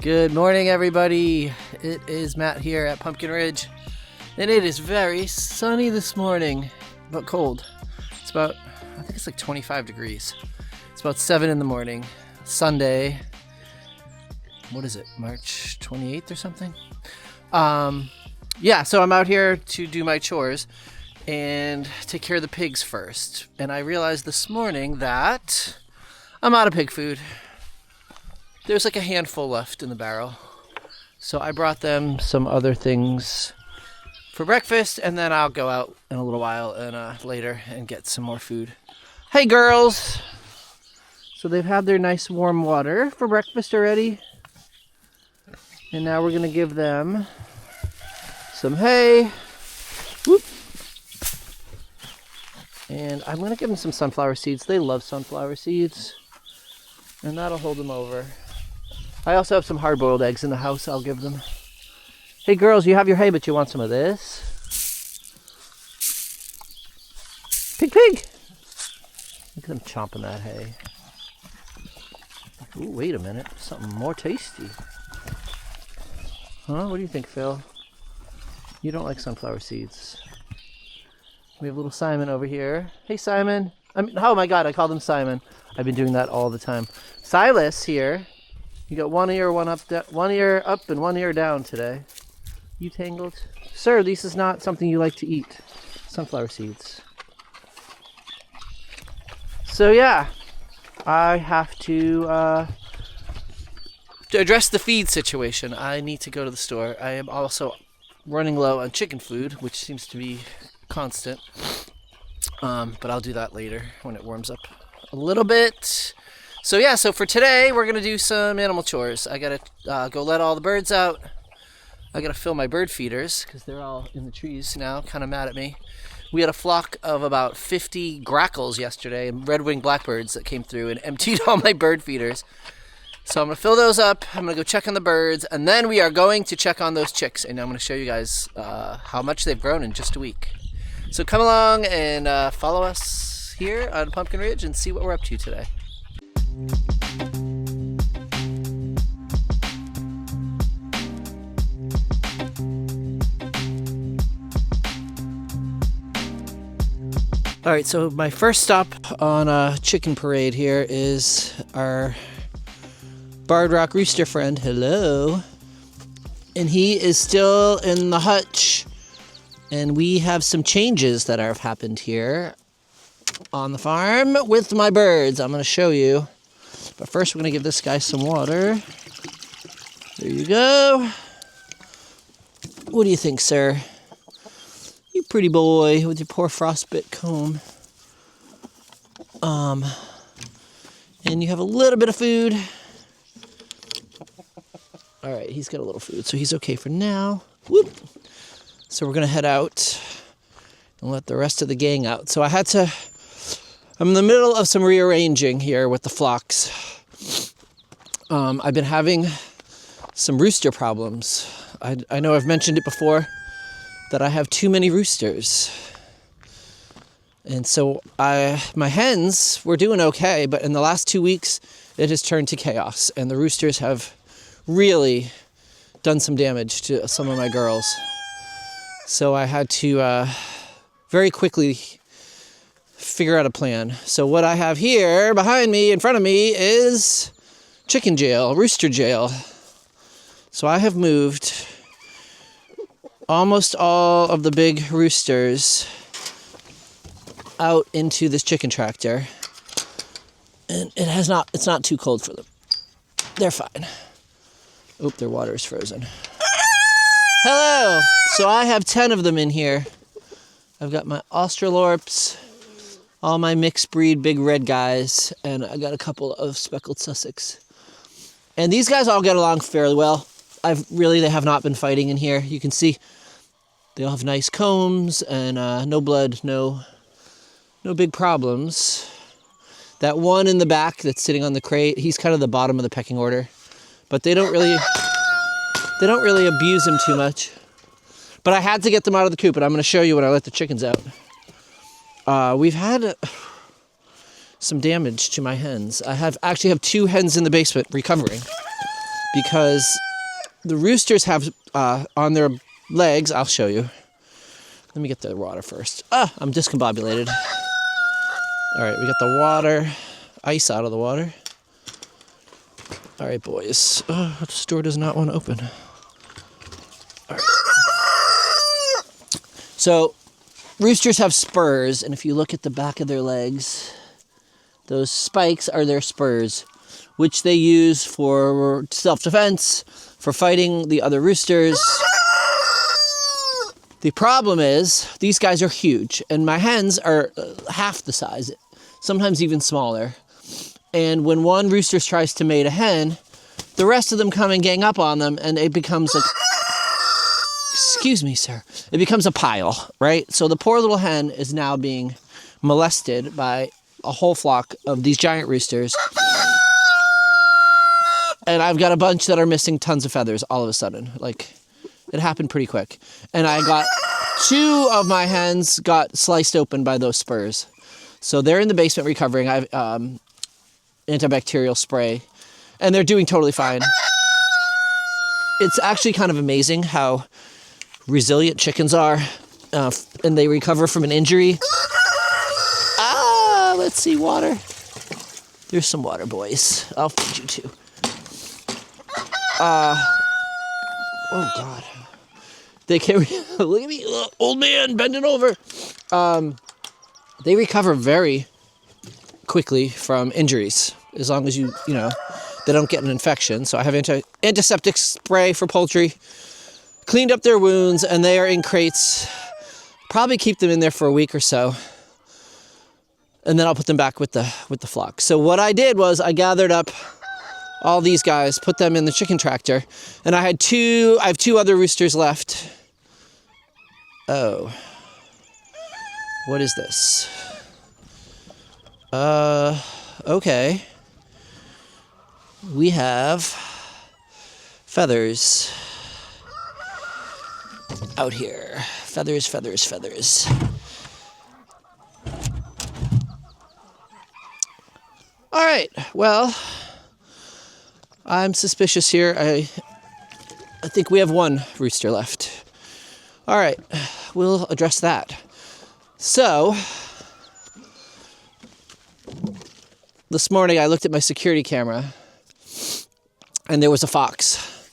Good morning, everybody. It is Matt here at Pumpkin Ridge, and it is very sunny this morning, but cold. It's about, I think it's like 25 degrees. It's about 7 in the morning, Sunday. What is it, March 28th or something? So I'm out here to do my chores and take care of the pigs first. And I realized this morning that I'm out of pig food. There's like a handful left in the barrel. So I brought them some other things for breakfast, and then I'll go out in a little while and later and get some more food. Hey girls! So they've had their nice warm water for breakfast already. And now we're gonna give them some hay. Whoop. And I'm gonna give them some sunflower seeds. They love sunflower seeds. And that'll hold them over. I also have some hard-boiled eggs in the house I'll give them. Hey girls, you have your hay, but you want some of this? Pig, pig! Look at them chomping that hay. Ooh, wait a minute, something more tasty. Huh, what do you think, Phil? You don't like sunflower seeds. We have little Simon over here. Hey Simon! Oh my god, I called him Simon. I've been doing that all the time. Silas here. You got one ear up and one ear down today. You tangled? Sir, this is not something you like to eat. Sunflower seeds. So yeah, I have to address the feed situation. I need to go to the store. I am also running low on chicken food, which seems to be constant. But I'll do that later when it warms up a little bit. So for today, we're going to do some animal chores. I got to go let all the birds out. I got to fill my bird feeders because they're all in the trees now, kind of mad at me. We had a flock of about 50 grackles yesterday, red-winged blackbirds that came through and emptied all my bird feeders. So I'm going to fill those up. I'm going to go check on the birds, and then we are going to check on those chicks. And I'm going to show you guys how much they've grown in just a week. So come along and follow us here on Pumpkin Ridge and see what we're up to today. All right, so my first stop on a chicken parade here is our Barred Rock rooster friend. Hello. And he is still in the hutch. And we have some changes that have happened here on the farm with my birds. I'm going to show you. But first, we're going to give this guy some water. There you go. What do you think, sir? You pretty boy with your poor frostbite comb. And you have a little bit of food. All right, he's got a little food, so he's okay for now. Whoop. So we're going to head out and let the rest of the gang out. So I'm in the middle of some rearranging here with the flocks. I've been having some rooster problems. I know I've mentioned it before that I have too many roosters. And so my hens were doing okay, but in the last 2 weeks, it has turned to chaos. And the roosters have really done some damage to some of my girls. So I had to very quickly figure out a plan. So what I have here behind me, in front of me, is chicken jail, rooster jail. So I have moved almost all of the big roosters out into this chicken tractor. And it's not too cold for them. They're fine. Oop, their water is frozen. Hello! So I have 10 of them in here. I've got my Australorps, all my mixed breed big red guys, and I got a couple of speckled Sussex. And these guys all get along fairly well. They have not been fighting in here. You can see they all have nice combs and no blood, no big problems. That one in the back that's sitting on the crate, he's kind of the bottom of the pecking order. But they don't really abuse him too much. But I had to get them out of the coop, and I'm going to show you when I let the chickens out. We've had some damage to my hens. I actually have 2 hens in the basement recovering. because the roosters have on their legs, I'll show you. Let me get the water first. I'm discombobulated. All right, we got the water, ice out of the water. All right, boys. The store does not want to open. All right. So, roosters have spurs, and if you look at the back of their legs, those spikes are their spurs, which they use for self-defense, for fighting the other roosters. The problem is, these guys are huge, and my hens are half the size, sometimes even smaller. And when one rooster tries to mate a hen, the rest of them come and gang up on them, and it becomes a... Excuse me, sir. It becomes a pile, right? So the poor little hen is now being molested by a whole flock of these giant roosters. And I've got a bunch that are missing tons of feathers all of a sudden. Like, it happened pretty quick. And I got 2 of my hens got sliced open by those spurs. So they're in the basement recovering. I've antibacterial spray. And they're doing totally fine. It's actually kind of amazing how resilient chickens are. And they recover from an injury. Let's see, water. There's some water, boys. I'll feed you too. Oh God. They can't, look at me, old man bending over. They recover very quickly from injuries, as long as you know, they don't get an infection. So I have antiseptic spray for poultry, cleaned up their wounds, and they are in crates. Probably keep them in there for a week or so. And then I'll put them back with the flock. So what I did was I gathered up all these guys, put them in the chicken tractor, and I have 2 other roosters left. Oh. What is this? Okay. We have feathers out here. Feathers, feathers, feathers. All right, well, I'm suspicious here. I think we have 1 rooster left. All right, we'll address that. So, this morning I looked at my security camera, and there was a fox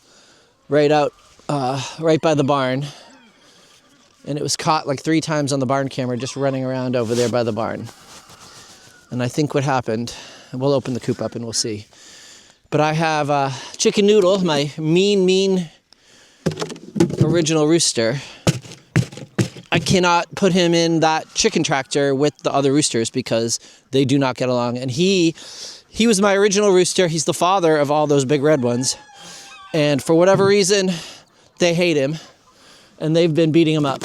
right by the barn. And it was caught like 3 times on the barn camera just running around over there by the barn. And I think what happened, we'll open the coop up and we'll see. But I have Chicken Noodle, my mean original rooster. I cannot put him in that chicken tractor with the other roosters because they do not get along. And he was my original rooster. He's the father of all those big red ones. And for whatever reason, they hate him. And they've been beating him up.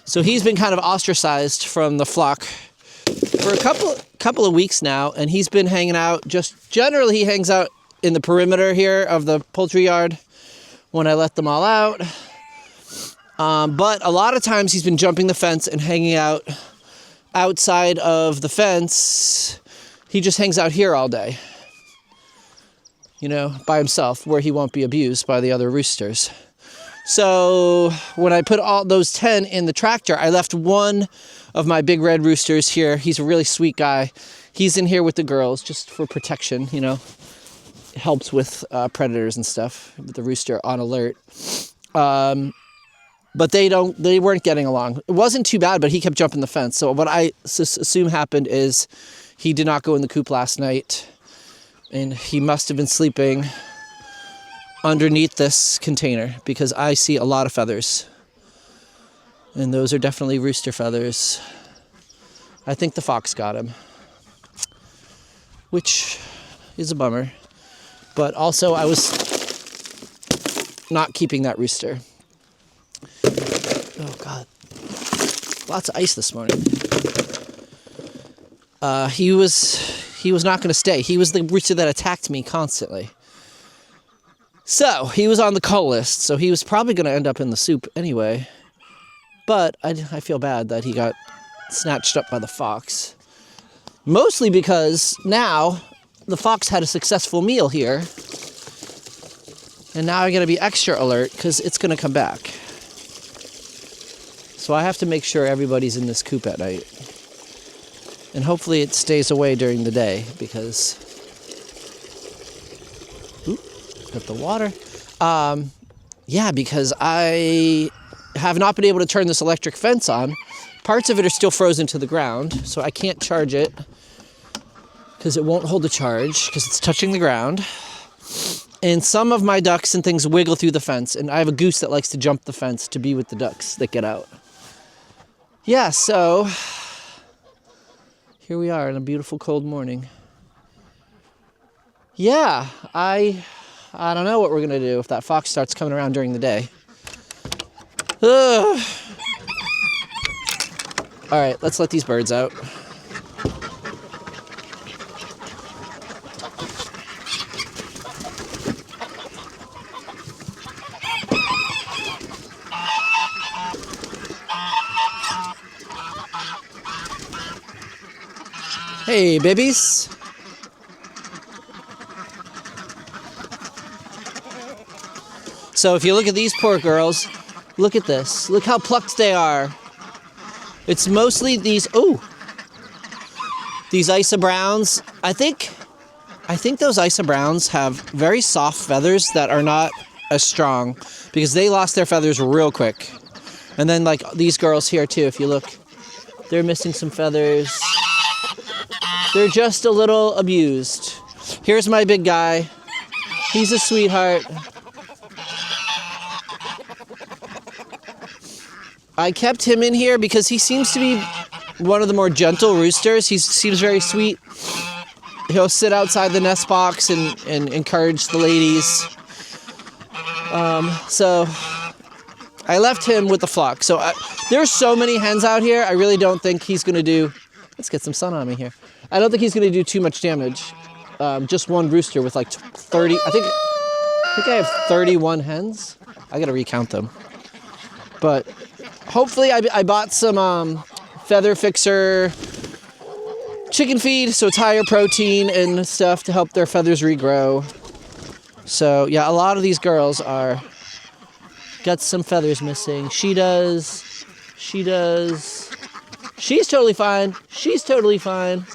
So he's been kind of ostracized from the flock for a couple of weeks now, and he's been hanging out. Just generally, he hangs out in the perimeter here of the poultry yard when I let them all out. But a lot of times he's been jumping the fence and hanging out outside of the fence. He just hangs out here all day, by himself, where he won't be abused by the other roosters. So when I put all those 10 in the tractor, I left 1 of my big red roosters here. He's a really sweet guy. He's in here with the girls just for protection, It helps with predators and stuff, with the rooster on alert. But they weren't getting along. It wasn't too bad, but he kept jumping the fence. So what I assume happened is he did not go in the coop last night, and he must have been sleeping underneath this container because I see a lot of feathers. And those are definitely rooster feathers. I think the fox got him, which is a bummer. But also I was not keeping that rooster. Oh God, lots of ice this morning. He was not going to stay. He was the rooster that attacked me constantly. So, he was on the cull list, so he was probably going to end up in the soup anyway. But I feel bad that he got snatched up by the fox. Mostly because now the fox had a successful meal here. And now I gotta be extra alert because it's gonna come back. So I have to make sure everybody's in this coop at night. And hopefully it stays away during the day because... Oop, got the water. Yeah, because I have not been able to turn this electric fence on. Parts of it are still frozen to the ground, so I can't charge it because it won't hold a charge because it's touching the ground. And some of my ducks and things wiggle through the fence, and I have a goose that likes to jump the fence to be with the ducks that get out. Yeah, so here we are on a beautiful cold morning. Yeah, I don't know what we're gonna do if that fox starts coming around during the day. Ugh. All right, let's let these birds out. Hey, babies. So if you look at these poor girls, look at this. Look how plucked they are. It's mostly these, these Isa Browns. I think those Isa Browns have very soft feathers that are not as strong because they lost their feathers real quick. And then like these girls here too, if you look, they're missing some feathers. They're just a little abused. Here's my big guy. He's a sweetheart. I kept him in here because he seems to be one of the more gentle roosters. He seems very sweet. He'll sit outside the nest box and encourage the ladies. So I left him with the flock. So there's so many hens out here. I really don't think he's going to do... Let's get some sun on me here. I don't think he's going to do too much damage. Just one rooster with like 30... I think I have 31 hens. I got to recount them. But hopefully I bought some feather fixer chicken feed, so it's higher protein and stuff to help their feathers regrow. So yeah, a lot of these girls are got some feathers missing. She does. She's totally fine. She's totally fine.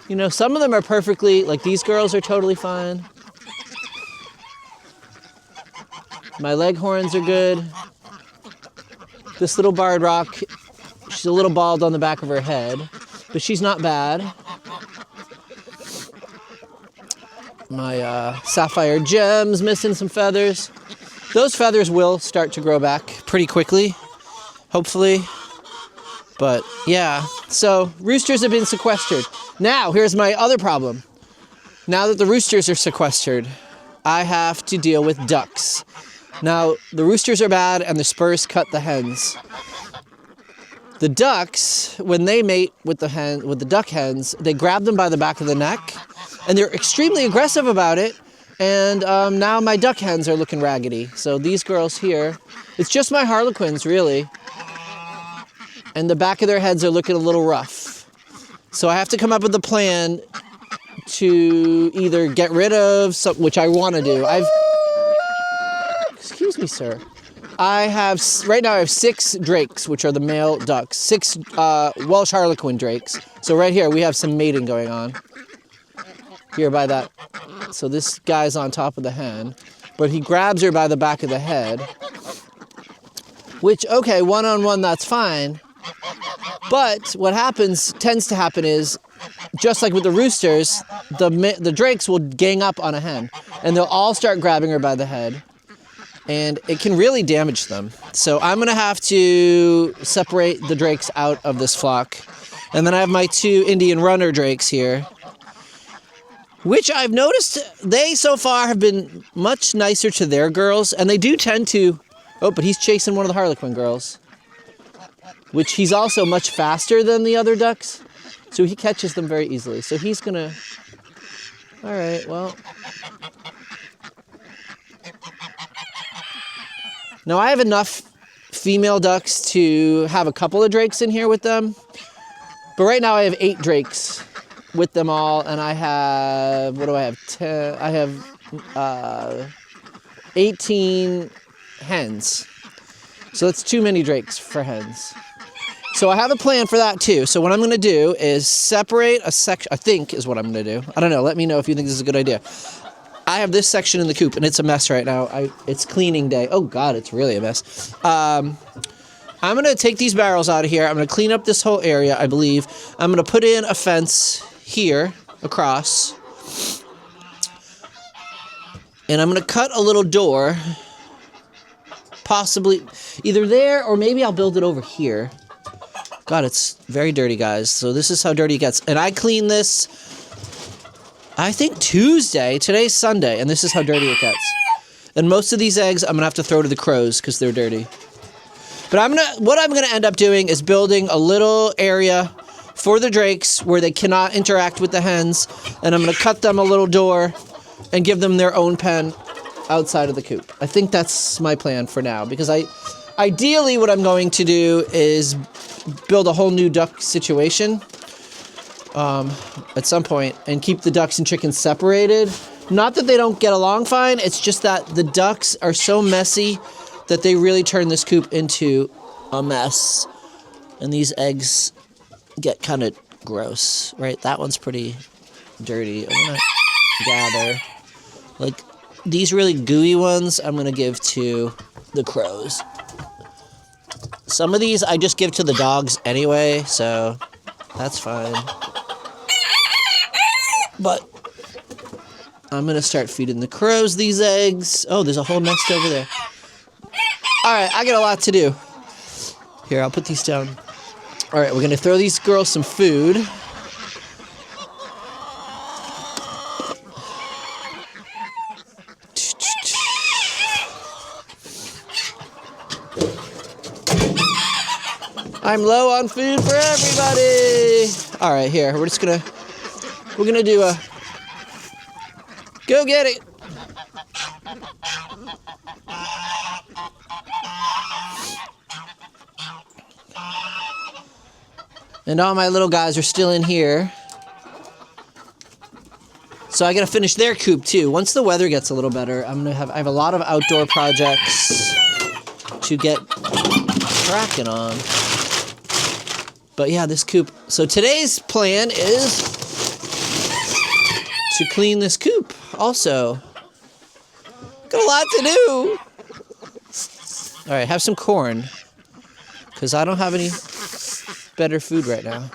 You know, some of them are perfectly, like these girls are totally fine. My leghorns are good. This little barred rock, she's a little bald on the back of her head, but she's not bad. My sapphire gem's missing some feathers. Those feathers will start to grow back pretty quickly, hopefully. But yeah, so roosters have been sequestered. Now, here's my other problem. Now that the roosters are sequestered, I have to deal with ducks. Now, the roosters are bad and the spurs cut the hens. The ducks, when they mate with the duck hens, they grab them by the back of the neck, and they're extremely aggressive about it. And now my duck hens are looking raggedy. So these girls here, it's just my harlequins, really. And the back of their heads are looking a little rough. So I have to come up with a plan to either get rid of some, which I want to do. Excuse me, sir. Right now I have 6 drakes, which are the male ducks. 6 Welsh Harlequin drakes. So right here we have some mating going on. Here by that. So this guy's on top of the hen, but he grabs her by the back of the head. Which, okay, one-on-one, that's fine. But what tends to happen is, just like with the roosters, the drakes will gang up on a hen, and they'll all start grabbing her by the head, and it can really damage them. So I'm gonna have to separate the drakes out of this flock, and then I have my 2 Indian runner drakes here, which I've noticed they so far have been much nicer to their girls, and they do tend to. Oh, but he's chasing one of the harlequin girls, which he's also much faster than the other ducks, so he catches them very easily. So he's gonna, all right, well. Now I have enough female ducks to have a couple of drakes in here with them, but right now I have 8 drakes with them all, and I have, what do I have, 10, I have 18 hens. So that's too many drakes for hens. So I have a plan for that too. So what I'm going to do is separate a section, I think is what I'm going to do. I don't know. Let me know if you think this is a good idea. I have this section in the coop and it's a mess right now. It's cleaning day. Oh God, it's really a mess. I'm going to take these barrels out of here. I'm going to clean up this whole area, I believe. I'm going to put in a fence here across. And I'm going to cut a little door. Possibly either there or maybe I'll build it over here. God, it's very dirty, guys. So this is how dirty it gets. And I cleaned this, I think Tuesday. Today's Sunday, and this is how dirty it gets. And most of these eggs I'm going to have to throw to the crows because they're dirty. But what I'm going to end up doing is building a little area for the drakes where they cannot interact with the hens. And I'm going to cut them a little door and give them their own pen outside of the coop. I think that's my plan for now, because ideally what I'm going to do is build a whole new duck situation at some point and keep the ducks and chickens separated. Not that they don't get along fine, it's just that the ducks are so messy that they really turn this coop into a mess. And these eggs get kind of gross, right? That one's pretty dirty. I'm gonna gather, like, these really gooey ones I'm going to give to the crows. Some of these I just give to the dogs anyway, so that's fine. But I'm going to start feeding the crows these eggs. Oh, there's a whole nest over there. All right, I got a lot to do. Here, I'll put these down. All right, we're going to throw these girls some food. I'm low on food for everybody. All right, here, we're gonna do a, go get it. And all my little guys are still in here. So I gotta finish their coop too. Once the weather gets a little better, I have a lot of outdoor projects to get cracking on. But yeah, this coop. So today's plan is to clean this coop also. Got a lot to do. All right, have some corn, because I don't have any better food right now.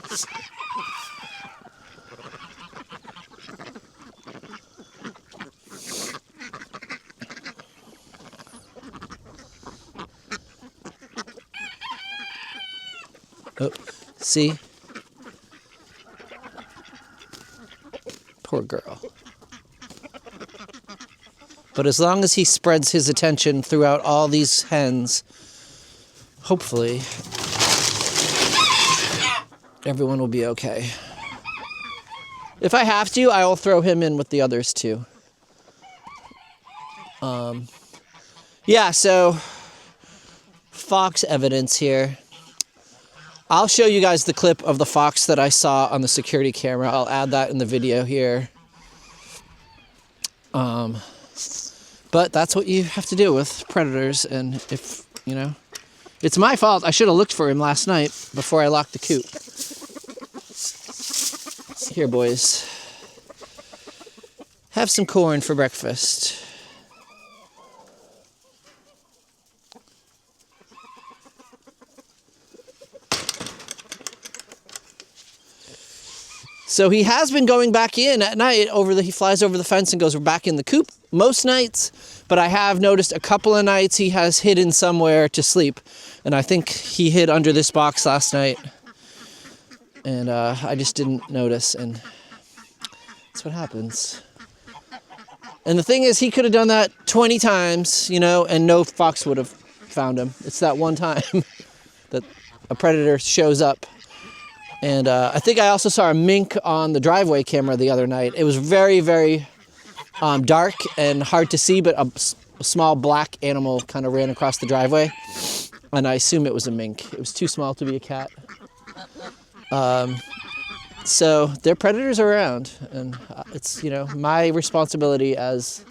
Oh, see? Poor girl. But as long as he spreads his attention throughout all these hens, hopefully everyone will be okay. If I have to, I will throw him in with the others too. Yeah, so fox evidence here. I'll show you guys the clip of the fox that I saw on the security camera. I'll add that in the video here. But that's what you have to do with predators, and if, you know, it's my fault. I should have looked for him last night before I locked the coop. Here, boys. Have some corn for breakfast. So he has been going back in at night. He flies over the fence and goes back in the coop most nights. But I have noticed a couple of nights he has hidden somewhere to sleep. And I think he hid under this box last night. And I just didn't notice. And that's what happens. And the thing is, he could have done that 20 times, you know, and no fox would have found him. It's that one time that a predator shows up. And I think I also saw a mink on the driveway camera the other night. It was very, very dark and hard to see, but a small black animal kind of ran across the driveway. And I assume it was a mink. It was too small to be a cat. So their predators are around. And it's, you know, my responsibility as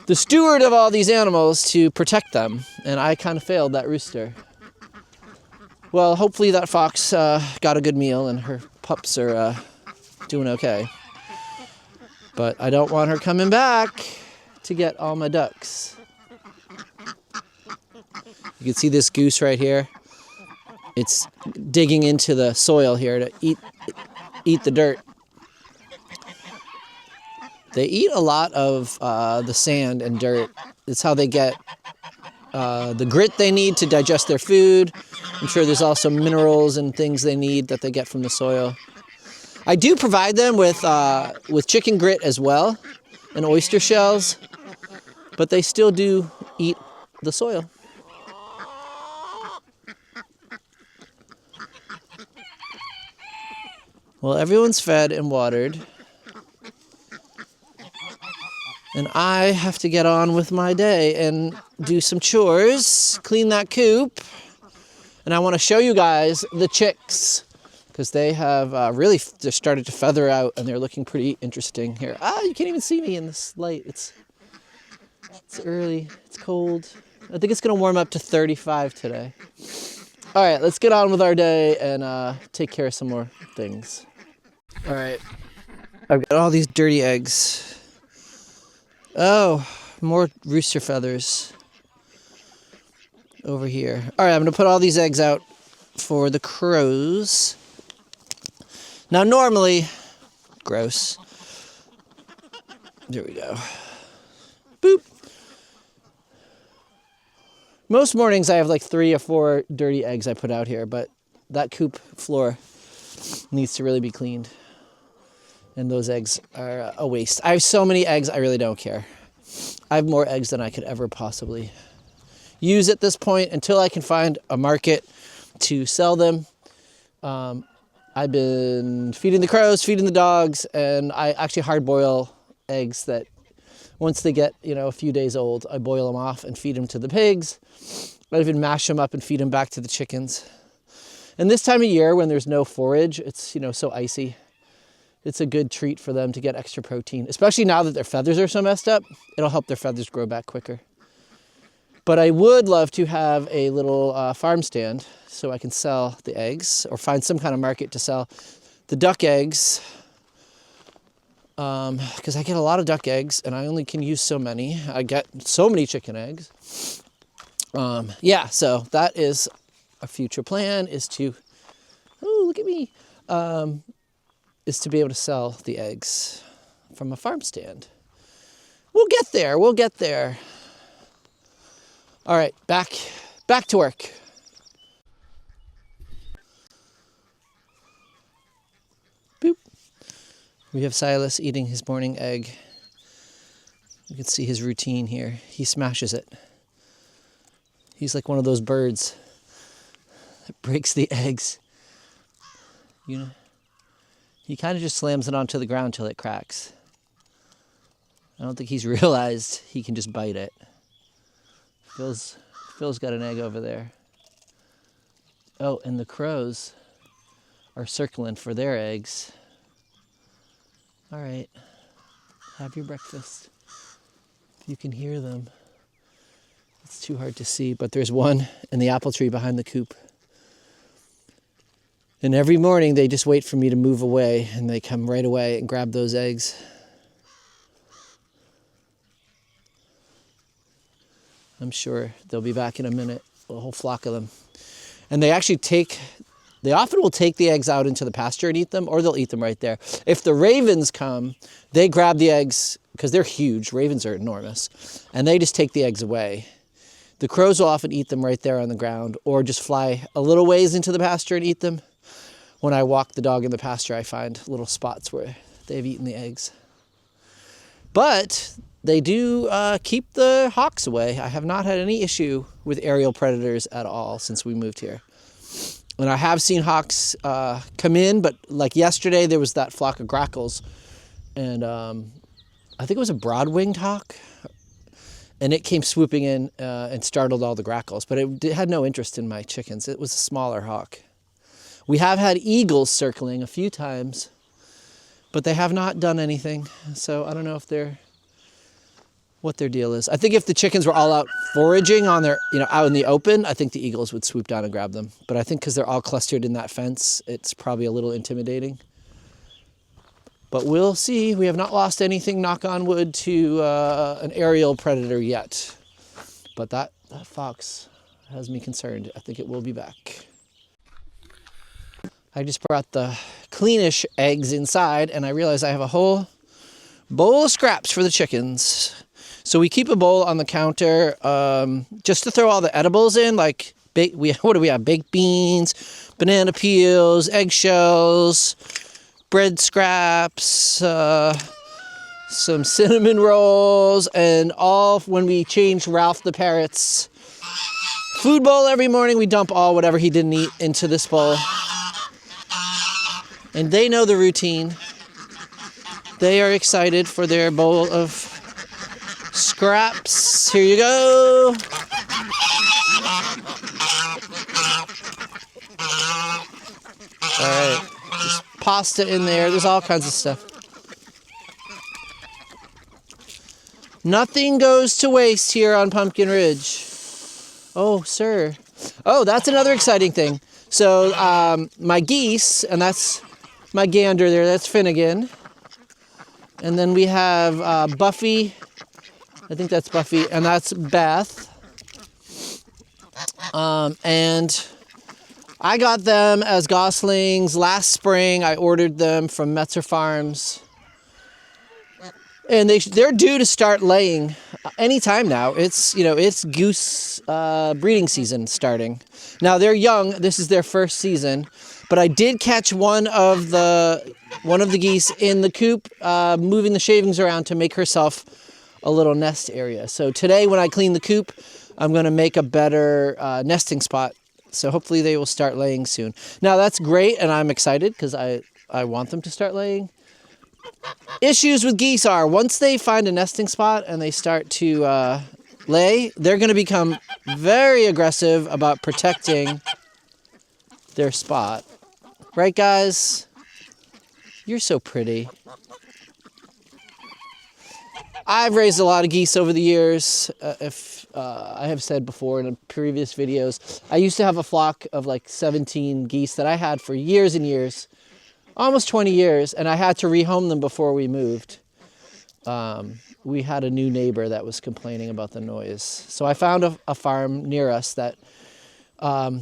the steward of all these animals to protect them, and I kind of failed that rooster. Well, hopefully that fox got a good meal and her pups are doing okay. But I don't want her coming back to get all my ducks. You can see this goose right here. It's digging into the soil here to eat the dirt. They eat a lot of the sand and dirt. It's how they get the grit they need to digest their food. I'm sure there's also minerals and things they need that they get from the soil. I do provide them with chicken grit as well and oyster shells, but they still do eat the soil. Well, everyone's fed and watered. And I have to get on with my day and do some chores, clean that coop. And I want to show you guys the chicks because they have really just started to feather out and they're looking pretty interesting here. You can't even see me in this light. It's early, it's cold. I think it's going to warm up to 35 today. All right, let's get on with our day and take care of some more things. All right, I've got all these dirty eggs. Oh, more rooster feathers over here. All right, I'm going to put all these eggs out for the crows. Now, normally, gross. There we go. Boop. Most mornings I have like 3 or 4 dirty eggs I put out here, but that coop floor needs to really be cleaned. And those eggs are a waste. I have so many eggs, I really don't care. I have more eggs than I could ever possibly use at this point until I can find a market to sell them. I've been feeding the crows, feeding the dogs, and I actually hard boil eggs that once they get, a few days old, I boil them off and feed them to the pigs. I even mash them up and feed them back to the chickens. And this time of year when there's no forage, it's, so icy. It's a good treat for them to get extra protein, especially now that their feathers are so messed up. It'll help their feathers grow back quicker. But I would love to have a little farm stand so I can sell the eggs or find some kind of market to sell the duck eggs. Because I get a lot of duck eggs and I only can use so many. I get so many chicken eggs. So that is a future plan is to, oh, look at me. Is to be able to sell the eggs from a farm stand. We'll get there. All right, back to work. Boop. We have Silas eating his morning egg. You can see his routine here. He smashes it. He's like one of those birds that breaks the eggs. He kind of just slams it onto the ground till it cracks. I don't think he's realized he can just bite it. Phil's got an egg over there. Oh, and the crows are circling for their eggs. All right, have your breakfast. You can hear them. It's too hard to see, but there's one in the apple tree behind the coop. And every morning they just wait for me to move away and they come right away and grab those eggs. I'm sure they'll be back in a minute, a whole flock of them. And they often will take the eggs out into the pasture and eat them, or they'll eat them right there. If the ravens come, they grab the eggs, because they're huge, ravens are enormous, and they just take the eggs away. The crows will often eat them right there on the ground, or just fly a little ways into the pasture and eat them. When I walk the dog in the pasture, I find little spots where they've eaten the eggs. But they do keep the hawks away. I have not had any issue with aerial predators at all since we moved here. And I have seen hawks come in, but like yesterday, there was that flock of grackles. And I think it was a broad-winged hawk. And it came swooping in and startled all the grackles. But it had no interest in my chickens. It was a smaller hawk. We have had eagles circling a few times, but they have not done anything. So I don't know if they're what their deal is. I think if the chickens were all out foraging on their, out in the open, I think the eagles would swoop down and grab them. But I think because they're all clustered in that fence, it's probably a little intimidating. But we'll see. We have not lost anything, knock on wood, to an aerial predator yet. But that fox has me concerned. I think it will be back. I just brought the cleanish eggs inside, and I realized I have a whole bowl of scraps for the chickens. So we keep a bowl on the counter just to throw all the edibles in, like what do we have? Baked beans, banana peels, eggshells, bread scraps, some cinnamon rolls, and all when we change Ralph the parrot's food bowl every morning, we dump all whatever he didn't eat into this bowl. And they know the routine. They are excited for their bowl of scraps. Here you go. All right. There's pasta in there. There's all kinds of stuff. Nothing goes to waste here on Pumpkin Ridge. Oh, sir. Oh, that's another exciting thing. So my geese, and that's my gander there, that's Finnegan. And then we have Buffy. I think that's Buffy, and that's Beth. And I got them as goslings last spring. I ordered them from Metzer Farms. And they're due to start laying anytime now. It's goose breeding season starting. Now they're young. This is their first season, but I did catch one of the geese in the coop, moving the shavings around to make herself a little nest area. So today when I clean the coop, I'm going to make a better nesting spot. So hopefully they will start laying soon. Now that's great, and I'm excited because I want them to start laying. Issues with geese are once they find a nesting spot and they start to lay, they're going to become very aggressive about protecting their spot. Right, guys? You're so pretty. I've raised a lot of geese over the years. I have said before in previous videos, I used to have a flock of like 17 geese that I had for years and years. Almost 20 years, and I had to rehome them before we moved. We had a new neighbor that was complaining about the noise. So I found a farm near us that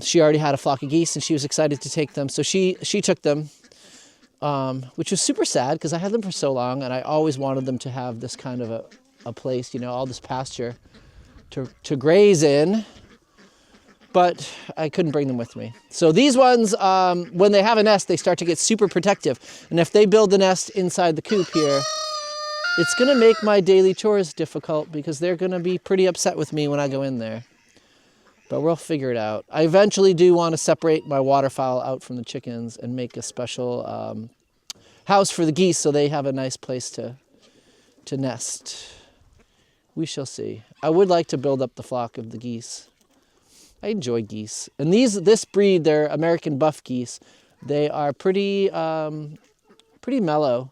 she already had a flock of geese, and she was excited to take them. So she took them, which was super sad because I had them for so long, and I always wanted them to have this kind of a place, all this pasture to graze in. But I couldn't bring them with me. So these ones, when they have a nest, they start to get super protective. And if they build the nest inside the coop here, it's going to make my daily chores difficult because they're going to be pretty upset with me when I go in there. But we'll figure it out. I eventually do want to separate my waterfowl out from the chickens and make a special house for the geese so they have a nice place to nest. We shall see. I would like to build up the flock of the geese. I enjoy geese. And this breed, they're American buff geese. They are pretty mellow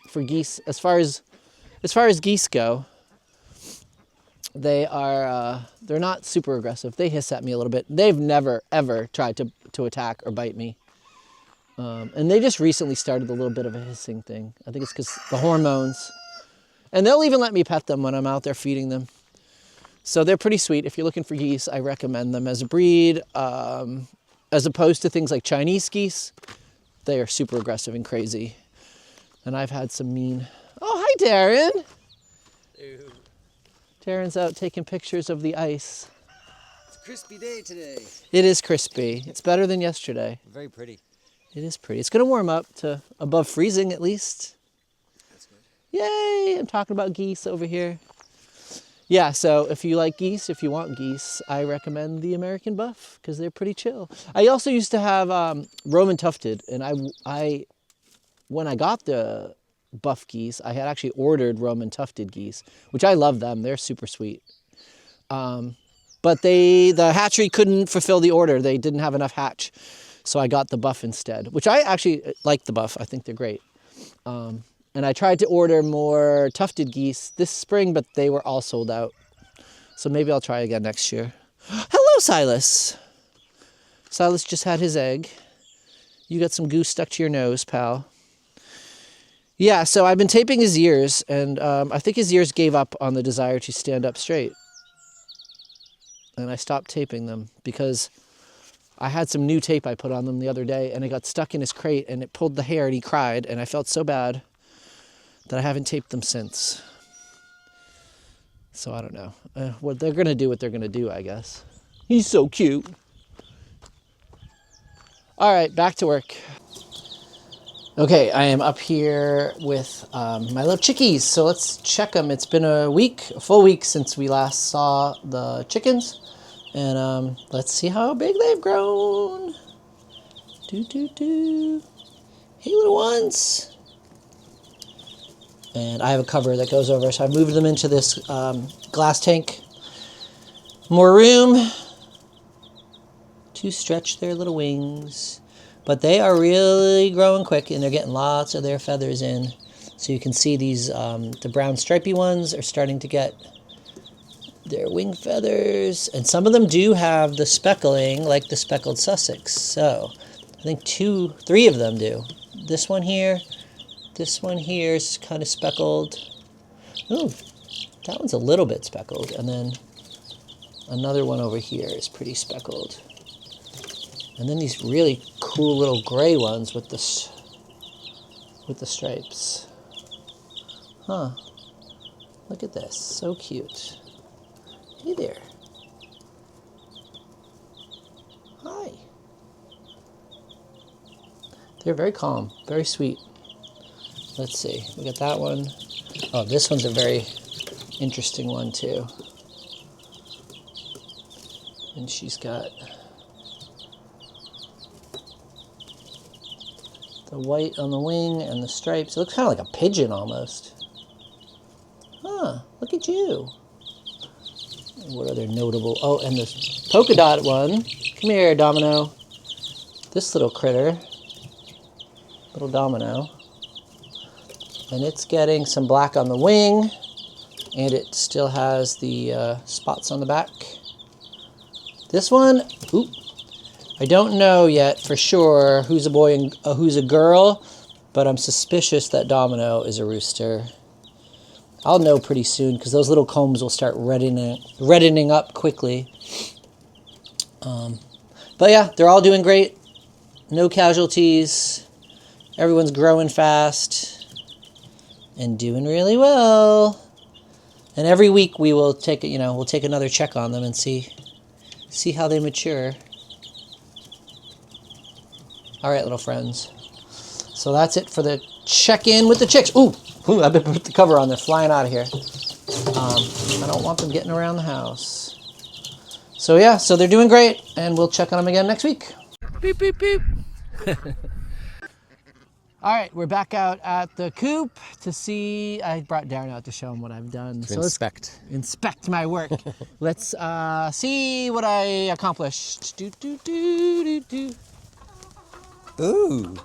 for geese as far as geese go. They're not super aggressive. They hiss at me a little bit. They've never ever tried to attack or bite me. And they just recently started a little bit of a hissing thing. I think it's because the hormones. And they'll even let me pet them when I'm out there feeding them. So they're pretty sweet. If you're looking for geese, I recommend them as a breed. As opposed to things like Chinese geese, they are super aggressive and crazy. And I've had some mean... Oh, hi, Darren. Ew. Darren's out taking pictures of the ice. It's a crispy day today. It is crispy. It's better than yesterday. Very pretty. It is pretty. It's going to warm up to above freezing at least. That's good. Yay! I'm talking about geese over here. Yeah, so if you like geese, if you want geese, I recommend the American Buff because they're pretty chill. I also used to have Roman Tufted, and when I got the buff geese, I had actually ordered Roman Tufted geese, which I love them. They're super sweet. But the hatchery couldn't fulfill the order. They didn't have enough hatch, so I got the buff instead, which I actually like the buff. I think they're great. And And I tried to order more tufted geese this spring, but they were all sold out. So maybe I'll try again next year. Hello, Silas. Silas just had his egg. You got some goose stuck to your nose, pal. Yeah, so I've been taping his ears, and I think his ears gave up on the desire to stand up straight. And I stopped taping them because I had some new tape I put on them the other day, and it got stuck in his crate, and it pulled the hair, and he cried, and I felt so bad that I haven't taped them since. So I don't know. What they're going to do, what they're going to do, I guess. He's so cute. All right, back to work. Okay, I am up here with my little chickies, so let's check them. It's been a full week since we last saw the chickens, and let's see how big they've grown. Hey, little ones. And I have a cover that goes over, so I moved them into this glass tank. More room to stretch their little wings. But they are really growing quick, and they're getting lots of their feathers in. So you can see these, the brown stripy ones are starting to get their wing feathers. And some of them do have the speckling, like the speckled Sussex. So I think 3 of them do. This one here is kind of speckled. Ooh, that one's a little bit speckled. And then another one over here is pretty speckled. And then these really cool little gray ones with the stripes. Huh. Look at this. So cute. Hey there. Hi. They're very calm, very sweet. Let's see. We got that one. Oh, this one's a very interesting one too. And she's got the white on the wing and the stripes. It looks kind of like a pigeon almost. Huh, look at you. What other notable? Oh, and this polka dot one. Come here, Domino. This little critter. Little Domino. And it's getting some black on the wing. And it still has the spots on the back. This one, oop. I don't know yet for sure who's a boy and who's a girl, but I'm suspicious that Domino is a rooster. I'll know pretty soon because those little combs will start reddening up quickly. But yeah, they're all doing great. No casualties. Everyone's growing fast and doing really well. And every week we will take we'll take another check on them and see how they mature. All right, little friends. So that's it for the check-in with the chicks. Ooh, I better put the cover on. They're flying out of here. I don't want them getting around the house. So yeah, so they're doing great, and we'll check on them again next week. Beep, beep, beep. All right, we're back out at the coop to see. I brought Darren out to show him what I've done. To inspect. Let's inspect my work. Let's see what I accomplished. Do, do, do, do, do. Ooh.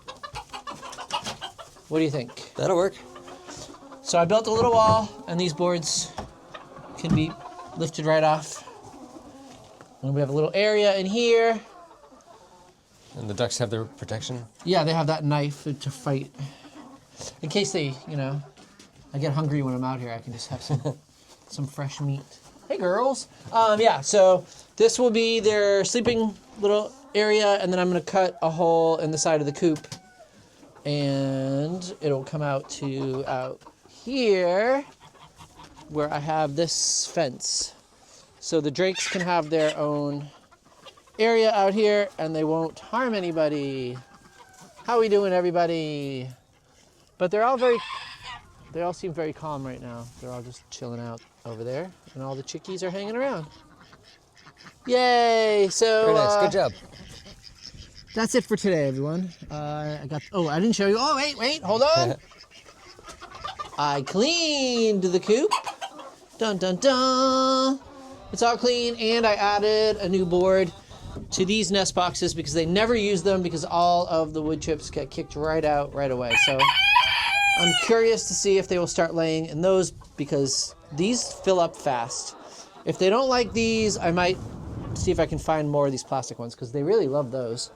What do you think? That'll work. So I built a little wall, and these boards can be lifted right off. And we have a little area in here. And the ducks have their protection? Yeah, they have that knife to fight. In case they, I get hungry when I'm out here, I can just have some fresh meat. Hey, girls. Yeah, so this will be their sleeping little area, and then I'm going to cut a hole in the side of the coop, and it'll come out here where I have this fence. So the drakes can have their own area out here, and they won't harm anybody. How we doing, everybody? But they all seem very calm right now. They're all just chilling out over there, and all the chickies are hanging around. Yay! So very nice. Good job. That's it for today, everyone. I didn't show you. Oh, wait, hold on. I cleaned the coop. Dun, dun, dun. It's all clean, and I added a new board to these nest boxes because they never use them because all of the wood chips get kicked right out right away. So I'm curious to see if they will start laying in those because these fill up fast. If they don't like these, I might see if I can find more of these plastic ones because they really love those.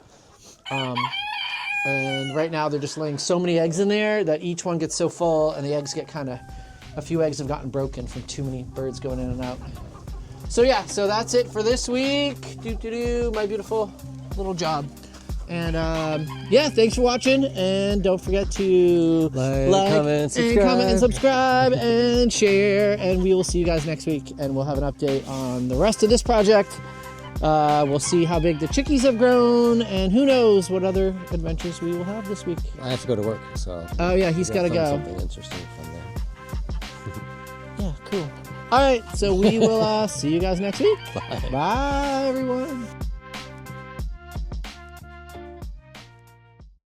And right now they're just laying so many eggs in there that each one gets so full and the eggs get a few eggs have gotten broken from too many birds going in and out. So yeah, so that's it for this week. My beautiful little job. And yeah, thanks for watching. And don't forget to Like, comment, and subscribe and share. And we will see you guys next week. And we'll have an update on the rest of this project. We'll see how big the chickies have grown. And who knows what other adventures we will have this week. I have to go to work, so. Oh yeah, he's got to go. Something interesting from there. Yeah, cool. All right, so we will see you guys next week. Bye. Bye, everyone.